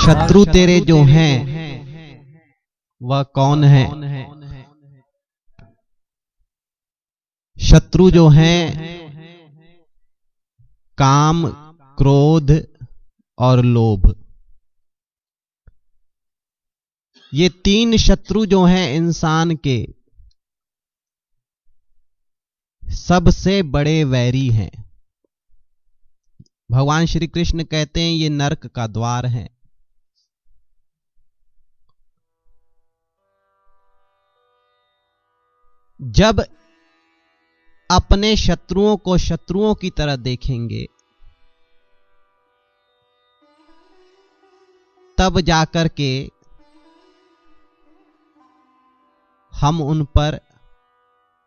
शत्रु तेरे जो हैं वह कौन है? शत्रु जो हैं काम, क्रोध और लोभ। ये तीन शत्रु जो हैं इंसान के, सबसे बड़े वैरी हैं। भगवान श्री कृष्ण कहते हैं ये नरक का द्वार है। जब अपने शत्रुओं को शत्रुओं की तरह देखेंगे तब जाकर के हम उन पर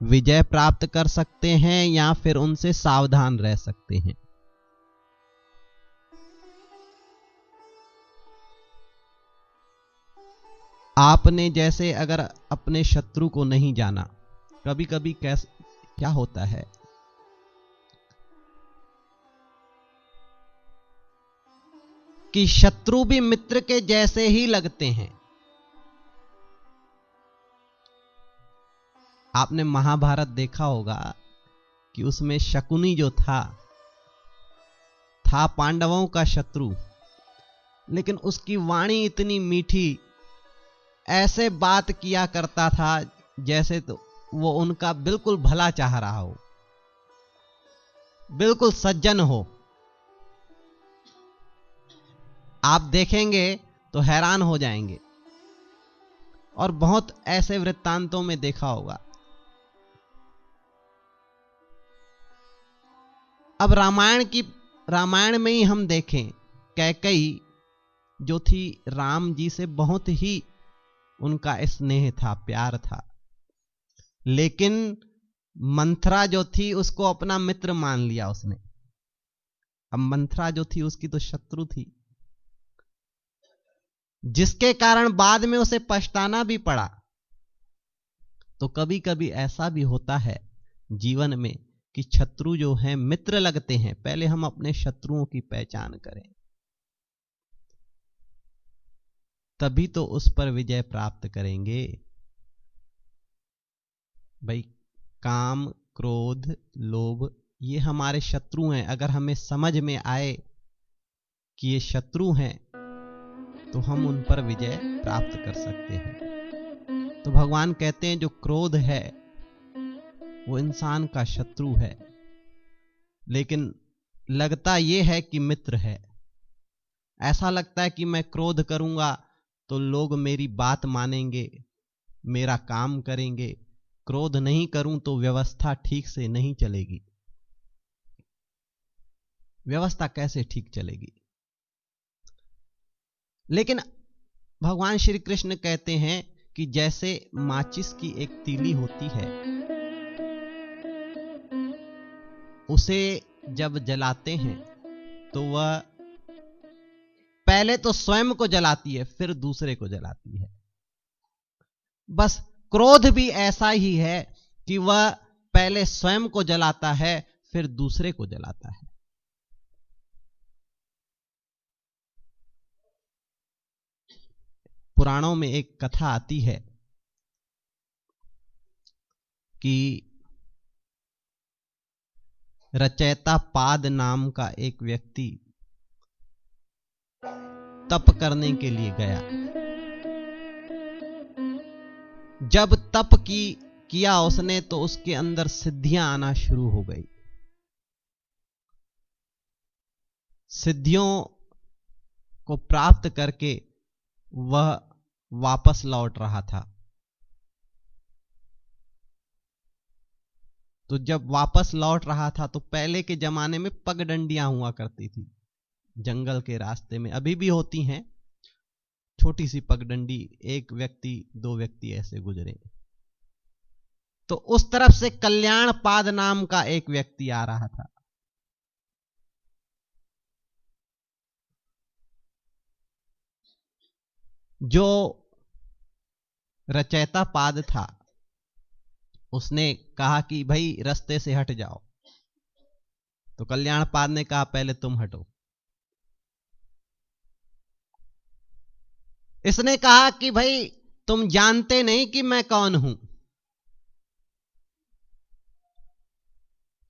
विजय प्राप्त कर सकते हैं या फिर उनसे सावधान रह सकते हैं। आपने जैसे अगर अपने शत्रु को नहीं जाना, कभी कभी क्या होता है कि शत्रु भी मित्र के जैसे ही लगते हैं। आपने महाभारत देखा होगा कि उसमें शकुनी जो था पांडवों का शत्रु, लेकिन उसकी वाणी इतनी मीठी, ऐसे बात किया करता था जैसे तो वो उनका बिल्कुल भला चाह रहा हो, बिल्कुल सज्जन हो। आप देखेंगे तो हैरान हो जाएंगे। और बहुत ऐसे वृत्तांतों में देखा होगा। अब रामायण में ही हम देखें, कैकेयी जो थी राम जी से बहुत ही उनका स्नेह था, प्यार था, लेकिन मंथरा जो थी उसको अपना मित्र मान लिया उसने। अब मंथरा जो थी उसकी तो शत्रु थी, जिसके कारण बाद में उसे पछताना भी पड़ा। तो कभी कभी ऐसा भी होता है जीवन में कि शत्रु जो हैं मित्र लगते हैं। पहले हम अपने शत्रुओं की पहचान करें, तभी तो उस पर विजय प्राप्त करेंगे। भाई, काम, क्रोध, लोभ ये हमारे शत्रु हैं। अगर हमें समझ में आए कि ये शत्रु हैं तो हम उन पर विजय प्राप्त कर सकते हैं। तो भगवान कहते हैं जो क्रोध है वो इंसान का शत्रु है, लेकिन लगता यह है कि मित्र है। ऐसा लगता है कि मैं क्रोध करूंगा तो लोग मेरी बात मानेंगे, मेरा काम करेंगे। क्रोध नहीं करूं तो व्यवस्था ठीक से नहीं चलेगी। व्यवस्था कैसे ठीक चलेगी? लेकिन भगवान श्री कृष्ण कहते हैं कि जैसे माचिस की एक तीली होती है, उसे जब जलाते हैं तो वह पहले तो स्वयं को जलाती है, फिर दूसरे को जलाती है। बस क्रोध भी ऐसा ही है कि वह पहले स्वयं को जलाता है, फिर दूसरे को जलाता है। पुराणों में एक कथा आती है कि रचयिता पाद नाम का एक व्यक्ति तप करने के लिए गया। जब तप किया उसने तो उसके अंदर सिद्धियां आना शुरू हो गई। सिद्धियों को प्राप्त करके वह वापस लौट रहा था। तो जब वापस लौट रहा था तो पहले के जमाने में पगडंडियां हुआ करती थी जंगल के रास्ते में, अभी भी होती हैं, छोटी सी पगडंडी, एक व्यक्ति दो व्यक्ति ऐसे गुजरे। तो उस तरफ से कल्याण पाद नाम का एक व्यक्ति आ रहा था। जो रचयिता पाद था उसने कहा कि भाई रास्ते से हट जाओ। तो कल्याण पाद ने कहा पहले तुम हटो। इसने कहा कि भाई तुम जानते नहीं कि मैं कौन हूं।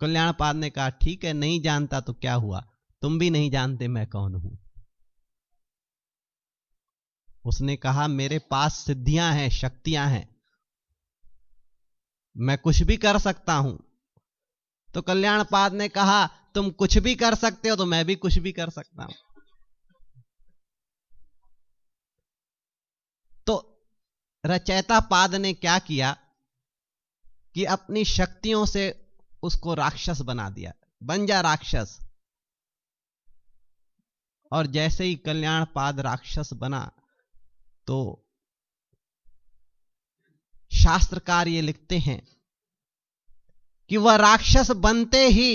कल्याणपाद ने कहा ठीक है, नहीं जानता तो क्या हुआ, तुम भी नहीं जानते मैं कौन हूं। उसने कहा मेरे पास सिद्धियां हैं, शक्तियां हैं, मैं कुछ भी कर सकता हूं। तो कल्याणपाद ने कहा तुम कुछ भी कर सकते हो तो मैं भी कुछ भी कर सकता हूं। तो रचयिता पाद ने क्या किया कि अपनी शक्तियों से उसको राक्षस बना दिया, बन जा राक्षस। और जैसे ही कल्याणपाद राक्षस बना तो शास्त्रकार ये लिखते हैं कि वह राक्षस बनते ही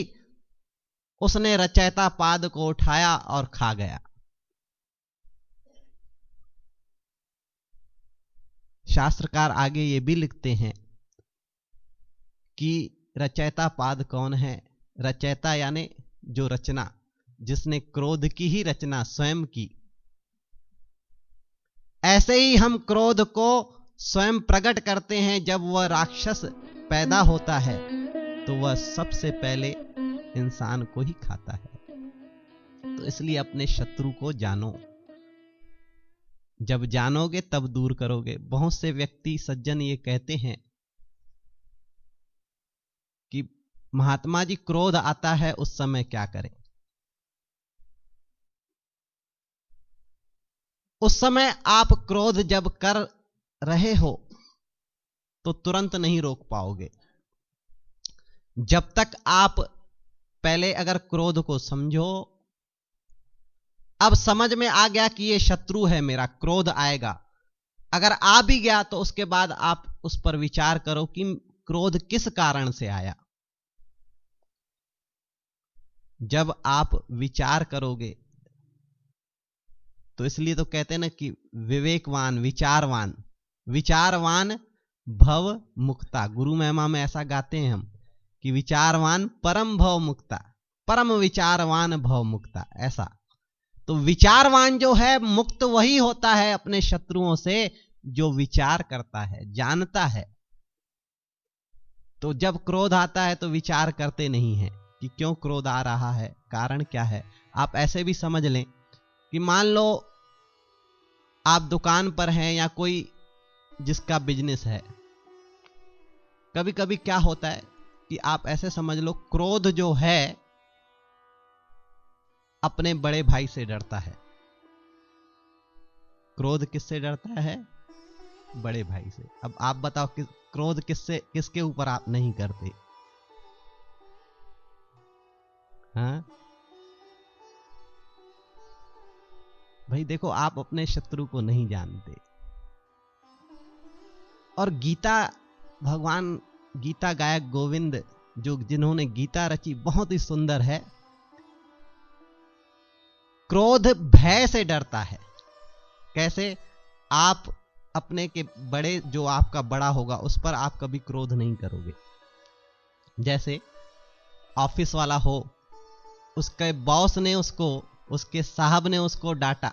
उसने रचयिता पाद को उठाया और खा गया। शास्त्रकार आगे ये भी लिखते हैं कि रचयिता पाद कौन है। रचयिता यानी जो रचना, जिसने क्रोध की ही रचना स्वयं की। ऐसे ही हम क्रोध को स्वयं प्रकट करते हैं। जब वह राक्षस पैदा होता है तो वह सबसे पहले इंसान को ही खाता है। तो इसलिए अपने शत्रु को जानो, जब जानोगे तब दूर करोगे। बहुत से व्यक्ति सज्जन ये कहते हैं कि महात्मा जी क्रोध आता है उस समय क्या करें। उस समय आप क्रोध जब कर रहे हो तो तुरंत नहीं रोक पाओगे। जब तक आप पहले अगर क्रोध को समझो, अब समझ में आ गया कि ये शत्रु है मेरा, क्रोध आएगा। अगर आ भी गया तो उसके बाद आप उस पर विचार करो कि क्रोध किस कारण से आया। जब आप विचार करोगे तो इसलिए तो कहते हैं ना कि विवेकवान, विचारवान, विचारवान भव मुक्ता। गुरु महिमा में ऐसा गाते हैं हम कि विचारवान परम भव मुक्ता, परम विचारवान भव मुक्ता। ऐसा तो विचारवान जो है मुक्त वही होता है अपने शत्रुओं से जो विचार करता है, जानता है। तो जब क्रोध आता है तो विचार करते नहीं है कि क्यों क्रोध आ रहा है, कारण क्या है। आप ऐसे भी समझ लें कि मान लो आप दुकान पर हैं या कोई जिसका बिजनेस है, कभी कभी क्या होता है कि आप ऐसे समझ लो क्रोध जो है अपने बड़े भाई से डरता है। क्रोध किससे डरता है? बड़े भाई से। अब आप बताओ कि क्रोध किसके ऊपर आप नहीं करते? हाँ भाई देखो, आप अपने शत्रु को नहीं जानते। और गीता, भगवान गीता गायक गोविंद जिन्होंने गीता रची, बहुत ही सुंदर है। क्रोध भय से डरता है। कैसे? आप अपने के बड़े, जो आपका बड़ा होगा उस पर आप कभी क्रोध नहीं करोगे। जैसे ऑफिस वाला हो, उसके बॉस ने उसको, उसके साहब ने उसको डांटा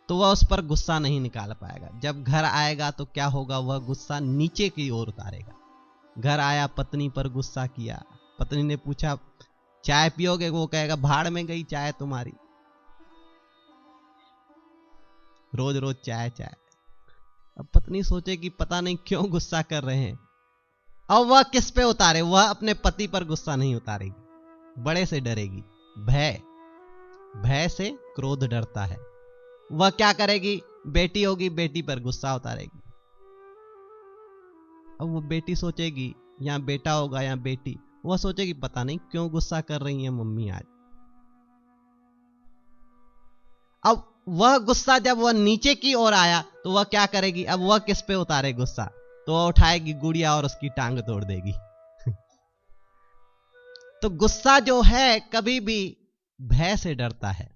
तो वह उस पर गुस्सा नहीं निकाल पाएगा। जब घर आएगा तो क्या होगा, वह गुस्सा नीचे की ओर उतारेगा। घर आया, पत्नी पर गुस्सा किया, पत्नी ने पूछा चाय पियोगे, वो कहेगा भाड़ में गई चाय तुम्हारी, रोज रोज चाय चाय। अब पत्नी सोचे कि पता नहीं क्यों गुस्सा कर रहे हैं। अब वह किस पे उतारे? वह अपने पति पर गुस्सा नहीं उतारेगी, बड़े से डरेगी। भय, भय से क्रोध डरता है। वह क्या करेगी? बेटी होगी, बेटी पर गुस्सा उतारेगी। अब वो बेटी सोचेगी, या बेटा होगा या बेटी, वह सोचेगी पता नहीं क्यों गुस्सा कर रही है मम्मी आज। अब वह गुस्सा जब वह नीचे की ओर आया तो वह क्या करेगी? अब वह किस पे उतारे गुस्सा? तो वह उठाएगी गुड़िया और उसकी टांग तोड़ देगी। तो गुस्सा जो है कभी भी भय से डरता है।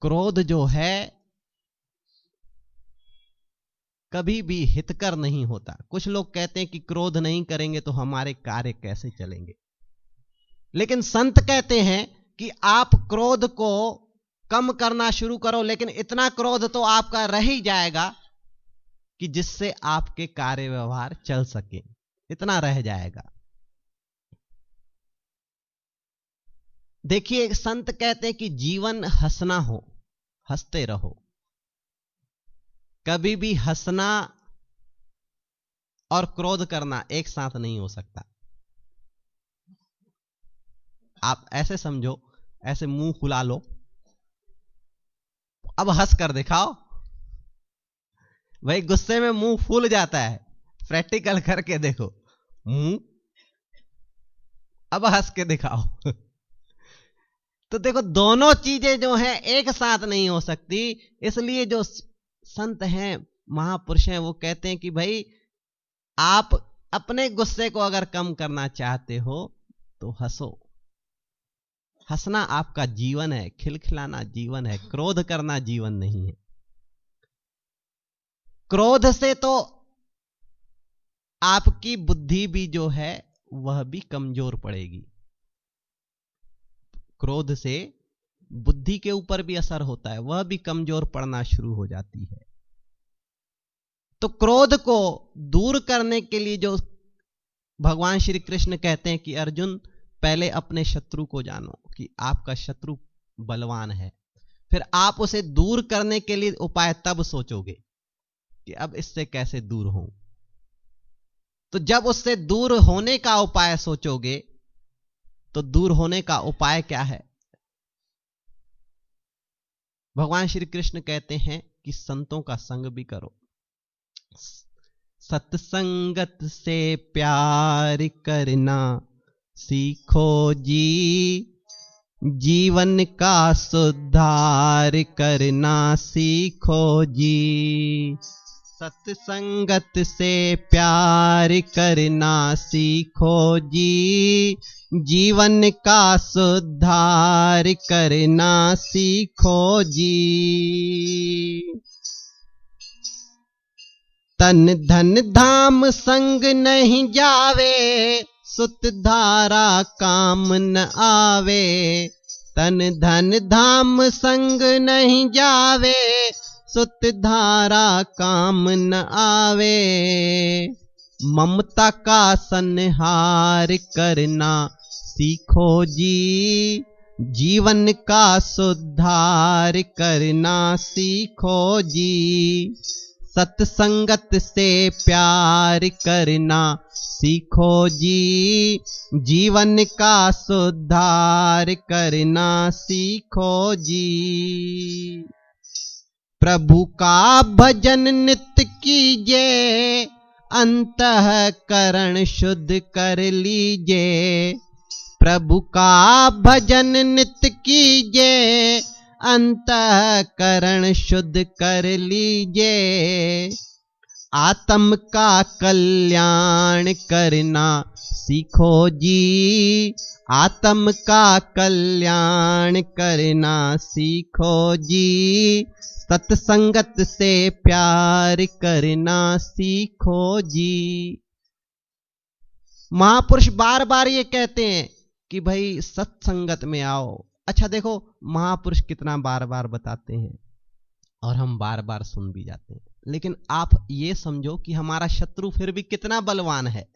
क्रोध जो है कभी भी हितकर नहीं होता। कुछ लोग कहते हैं कि क्रोध नहीं करेंगे तो हमारे कार्य कैसे चलेंगे, लेकिन संत कहते हैं कि आप क्रोध को कम करना शुरू करो, लेकिन इतना क्रोध तो आपका रह ही जाएगा कि जिससे आपके कार्य व्यवहार चल सके, इतना रह जाएगा। देखिए, संत कहते हैं कि जीवन हंसना हो, हंसते रहो। कभी भी हंसना और क्रोध करना एक साथ नहीं हो सकता। आप ऐसे समझो, ऐसे मुंह फुला लो, अब हंस कर दिखाओ। भाई गुस्से में मुंह फूल जाता है, प्रैक्टिकल करके देखो, मुंह, अब हंस के दिखाओ। तो देखो, दोनों चीजें जो हैं एक साथ नहीं हो सकती। इसलिए जो संत हैं, महापुरुष हैं, वो कहते हैं कि भाई आप अपने गुस्से को अगर कम करना चाहते हो तो हंसो। हंसना आपका जीवन है, खिलखिलाना जीवन है, क्रोध करना जीवन नहीं है। क्रोध से तो आपकी बुद्धि भी जो है वह भी कमजोर पड़ेगी। क्रोध से बुद्धि के ऊपर भी असर होता है, वह भी कमजोर पड़ना शुरू हो जाती है। तो क्रोध को दूर करने के लिए जो भगवान श्री कृष्ण कहते हैं कि अर्जुन, पहले अपने शत्रु को जानो कि आपका शत्रु बलवान है, फिर आप उसे दूर करने के लिए उपाय तब सोचोगे कि अब इससे कैसे दूर हों। तो जब उससे दूर होने का उपाय सोचोगे तो दूर होने का उपाय क्या है? भगवान श्री कृष्ण कहते हैं कि संतों का संग भी करो। सत्संगत से प्यार करना सीखो जी, जीवन का सुधार करना सीखो जी। सत्संगत से प्यार करना सीखो जी, जीवन का सुधार करना सीखो जी। तन धन धाम संग नहीं जावे, सुत धारा काम न आवे। तन धन धाम संग नहीं जावे, सुत धारा काम न आवे। ममता का संहार करना सीखो जी, जीवन का सुधार करना सीखो जी। सत्संगत से प्यार करना सीखो जी, जीवन का सुधार करना सीखो जी। प्रभु का भजन नित्य कीजे, अंतःकरण शुद्ध कर लीजे। प्रभु का भजन नित्य कीजे, अंतःकरण शुद्ध कर लीजे। आत्म का कल्याण करना सीखो जी, आत्म का कल्याण करना सीखो जी। सत्संगत से प्यार करना सीखो जी। महापुरुष बार बार ये कहते हैं कि भाई सत्संगत में आओ। अच्छा देखो, महापुरुष कितना बार बार बताते हैं और हम बार बार सुन भी जाते हैं, लेकिन आप ये समझो कि हमारा शत्रु फिर भी कितना बलवान है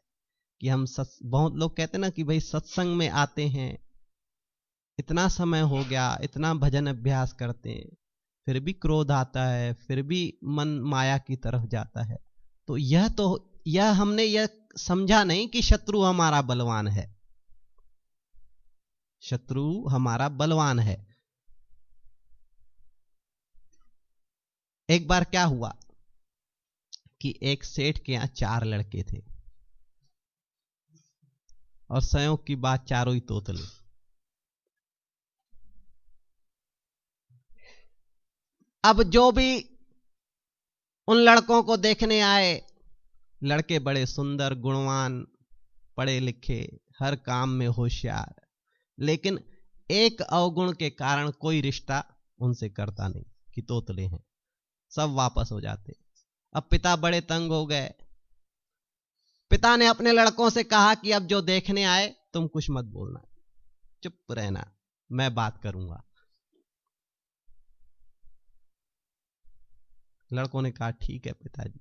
कि हम बहुत लोग कहते हैं ना कि भाई सत्संग में आते हैं, इतना समय हो गया, इतना भजन अभ्यास करते हैं, फिर भी क्रोध आता है, फिर भी मन माया की तरफ जाता है। तो यह हमने यह समझा नहीं कि शत्रु हमारा बलवान है। शत्रु हमारा बलवान है। एक बार क्या हुआ कि एक सेठ के यहां 4 लड़के थे और संयोग की बात चारों ही तोतले। अब जो भी उन लड़कों को देखने आए, लड़के बड़े सुंदर, गुणवान, पढ़े लिखे, हर काम में होशियार, लेकिन एक अवगुण के कारण कोई रिश्ता उनसे करता नहीं कि तोतले हैं, सब वापस हो जाते। अब पिता बड़े तंग हो गए। पिता ने अपने लड़कों से कहा कि अब जो देखने आए तुम कुछ मत बोलना, चुप रहना, मैं बात करूंगा। लड़कों ने कहा ठीक है पिताजी।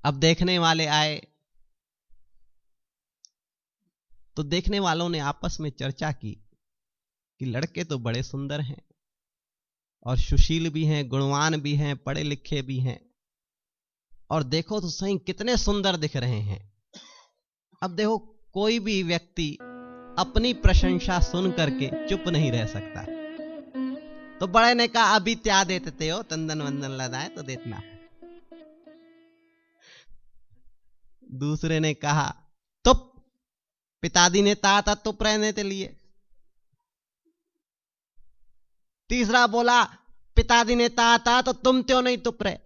अब देखने वाले आए तो देखने वालों ने आपस में चर्चा की कि लड़के तो बड़े सुंदर हैं और सुशील भी हैं, गुणवान भी हैं, पढ़े लिखे भी हैं, और देखो तो सही कितने सुंदर दिख रहे हैं। अब देखो कोई भी व्यक्ति अपनी प्रशंसा सुन करके चुप नहीं रह सकता। तो बड़े ने कहा अभी त्या देते हो, तंदन वंदन लगाए तो देतना। दूसरे ने कहा तुप, पिताजी ने ताता तुप रहने के लिए। तीसरा बोला पिताजी ने ताता तो तुम क्यों नहीं तुप रहे।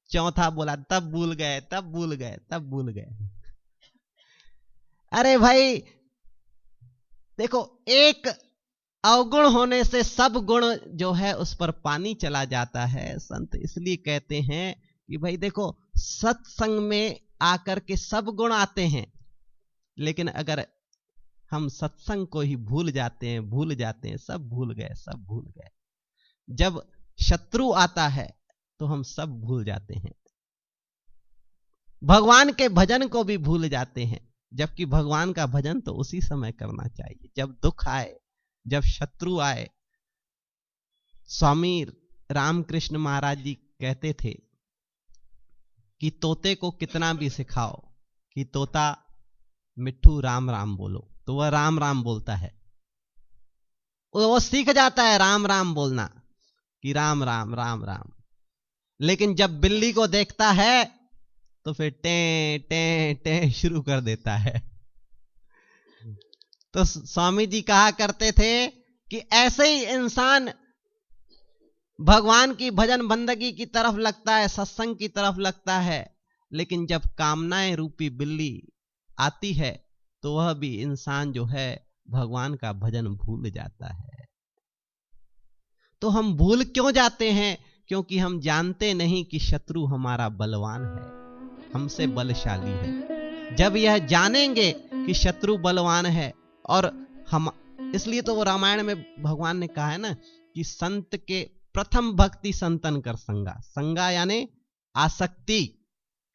चौथा बोला तब भूल गए, तब भूल गए, तब भूल गए। अरे भाई देखो, एक अवगुण होने से सब गुण जो है उस पर पानी चला जाता है। संत इसलिए कहते हैं कि भाई देखो, सत्संग में आकर के सब गुण आते हैं, लेकिन अगर हम सत्संग को ही भूल जाते हैं, सब भूल गए, सब भूल गए। जब शत्रु आता है तो हम सब भूल जाते हैं, भगवान के भजन को भी भूल जाते हैं, जबकि भगवान का भजन तो उसी समय करना चाहिए जब दुख आए, जब शत्रु आए। स्वामी रामकृष्ण महाराज जी कहते थे कि तोते को कितना भी सिखाओ कि तोता मिट्ठू राम राम बोलो, तो वह राम राम बोलता है, वो सीख जाता है राम राम बोलना कि राम राम राम राम। लेकिन जब बिल्ली को देखता है तो फिर टे टे टे शुरू कर देता है। तो स्वामी जी कहा करते थे कि ऐसे ही इंसान भगवान की भजन बंदगी की तरफ लगता है, सत्संग की तरफ लगता है, लेकिन जब कामनाएं रूपी बिल्ली आती है तो वह भी इंसान जो है भगवान का भजन भूल जाता है। तो हम भूल क्यों जाते हैं? क्योंकि हम जानते नहीं कि शत्रु हमारा बलवान है, हमसे बलशाली है। जब यह जानेंगे कि शत्रु बलवान है, और हम इसलिए तो वो रामायण में भगवान ने कहा है ना कि संत के प्रथम भक्ति संतन कर संगा। संगा यानी आसक्ति।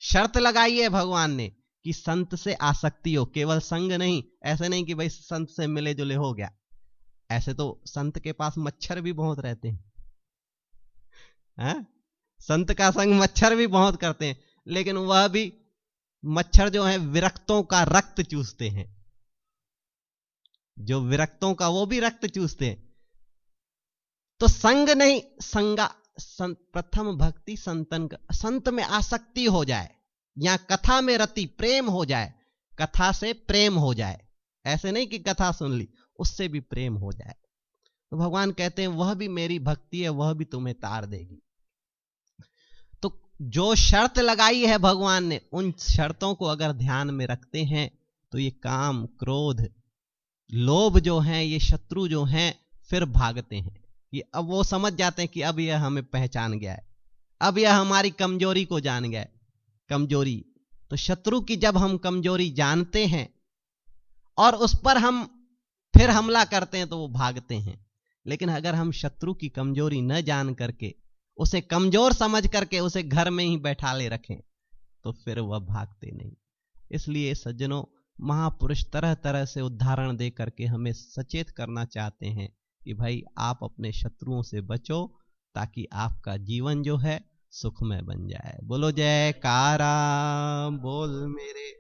शर्त लगाई है भगवान ने कि संत से आसक्ति हो, केवल संग नहीं। ऐसे नहीं कि भाई संत से मिले जुले हो गया। ऐसे तो संत के पास मच्छर भी बहुत रहते हैं, संत का संग मच्छर भी बहुत करते हैं, लेकिन वह भी मच्छर जो है विरक्तों का रक्त चूसते हैं, जो विरक्तों का वो भी रक्त चूसते हैं। तो संग नहीं, संगा। प्रथम भक्ति संतन का, संत में आसक्ति हो जाए, या कथा में रति प्रेम हो जाए, कथा से प्रेम हो जाए। ऐसे नहीं कि कथा सुन ली, उससे भी प्रेम हो जाए। तो भगवान कहते हैं वह भी मेरी भक्ति है, वह भी तुम्हें तार देगी। तो जो शर्त लगाई है भगवान ने, उन शर्तों को अगर ध्यान में रखते हैं तो ये काम, क्रोध, लोभ जो हैं, ये शत्रु जो हैं, फिर भागते हैं। कि अब वो समझ जाते हैं कि अब यह हमें पहचान गया है, अब यह हमारी कमजोरी को जान गया है। कमजोरी तो शत्रु की जब हम कमजोरी जानते हैं और उस पर हम फिर हमला करते हैं तो वो भागते हैं। लेकिन अगर हम शत्रु की कमजोरी न जान करके, उसे कमजोर समझ करके उसे घर में ही बैठा ले रखें तो फिर वह भागते नहीं। इसलिए सज्जनों, महापुरुष तरह तरह से उदाहरण दे करके हमें सचेत करना चाहते हैं कि भाई आप अपने शत्रुओं से बचो, ताकि आपका जीवन जो है सुखमय बन जाए। बोलो जयकारा, बोल मेरे